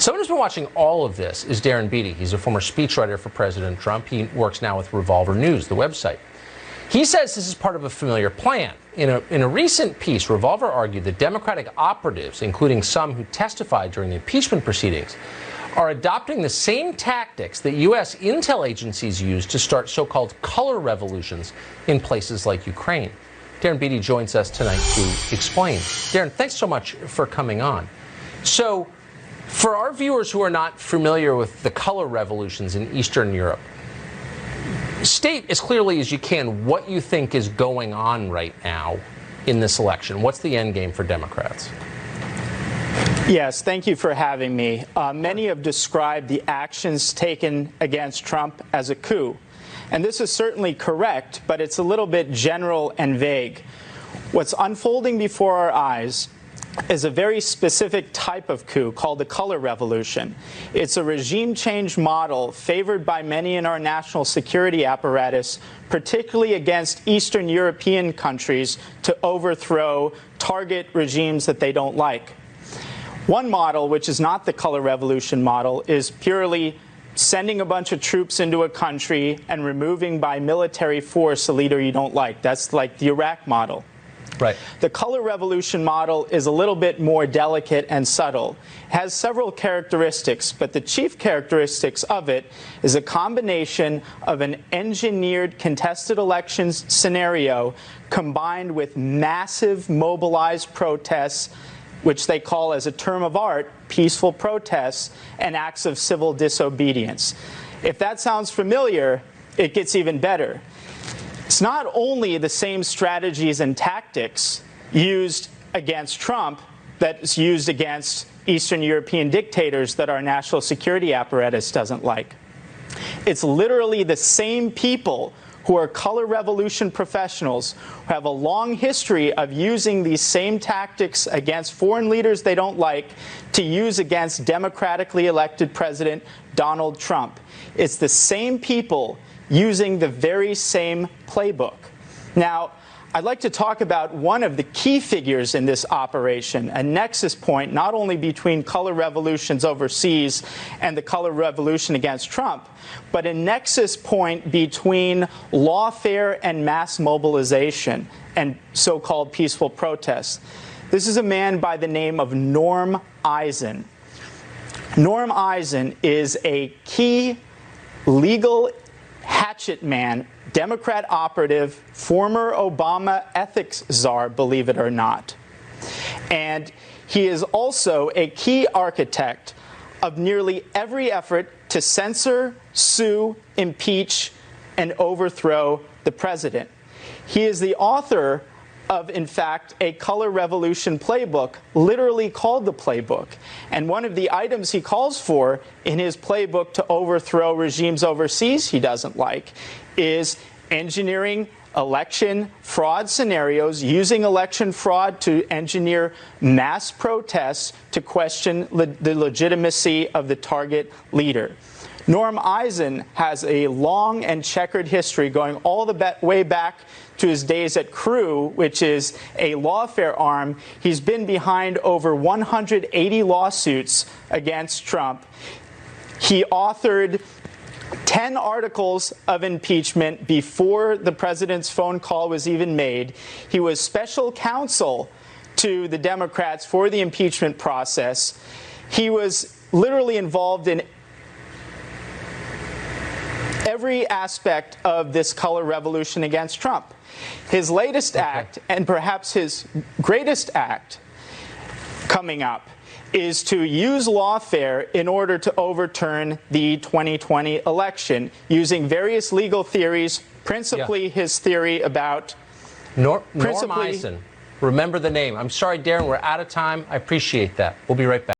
Someone who's been watching all of this is Darren Beattie. He's a former speechwriter for President Trump. He works now with Revolver News, the website. He says this is part of a familiar plan. In a recent piece, Revolver argued that Democratic operatives, including some who testified during the impeachment proceedings, are adopting the same tactics that U.S. intel agencies use to start so-called color revolutions in places like Ukraine. Darren Beattie joins us tonight to explain. Darren, thanks so much for coming on. So, for our viewers who are not familiar with the color revolutions in Eastern Europe, state as clearly as you can what you think is going on right now in this election. What's the end game for Democrats? Yes, thank you for having me. Many have described the actions taken against Trump as a coup. And this is certainly correct, but it's a little bit general and vague. What's unfolding before our eyes is a very specific type of coup called the color revolution. It's a regime change model favored by many in our national security apparatus, particularly against Eastern European countries, to overthrow, target regimes that they don't like. One model, which is not the color revolution model, is purely sending a bunch of troops into a country and removing by military force a leader you don't like. That's like the Iraq model. Right. The color revolution model is a little bit more delicate and subtle. It has several characteristics, but the chief characteristics of it is a combination of an engineered contested elections scenario combined with massive mobilized protests, which they call, as a term of art, peaceful protests and acts of civil disobedience. If that sounds familiar, it gets even better. It's not only the same strategies and tactics used against Trump that's used against Eastern European dictators that our national security apparatus doesn't like. It's literally the same people who are color revolution professionals who have a long history of using these same tactics against foreign leaders they don't like to use against democratically elected President Donald Trump. It's the same people using the very same playbook. Now, I'd like to talk about one of the key figures in this operation, a nexus point not only between color revolutions overseas and the color revolution against Trump, but a nexus point between lawfare and mass mobilization and so-called peaceful protests. This is a man by the name of Norm Eisen. Norm Eisen is a key legal hatchet man, Democrat operative, former Obama ethics czar, believe it or not. And he is also a key architect of nearly every effort to censor, sue, impeach, and overthrow the president. He is the author of, in fact, a color revolution playbook, literally called the Playbook. And one of the items he calls for in his playbook to overthrow regimes overseas he doesn't like is engineering election fraud scenarios, using election fraud to engineer mass protests to question the legitimacy of the target leader. Norm Eisen has a long and checkered history going all the way back to his days at Crew, which is a lawfare arm. He's been behind over 180 lawsuits against Trump. He authored 10 articles of impeachment before the president's phone call was even made. He was special counsel to the Democrats for the impeachment process. He was literally involved in every aspect of this color revolution against Trump. His latest act, and perhaps his greatest act coming up, is to use lawfare in order to overturn the 2020 election using various legal theories, principally his theory about Norm Eisen. Remember the name. I'm sorry, Darren, we're out of time. I appreciate that. We'll be right back.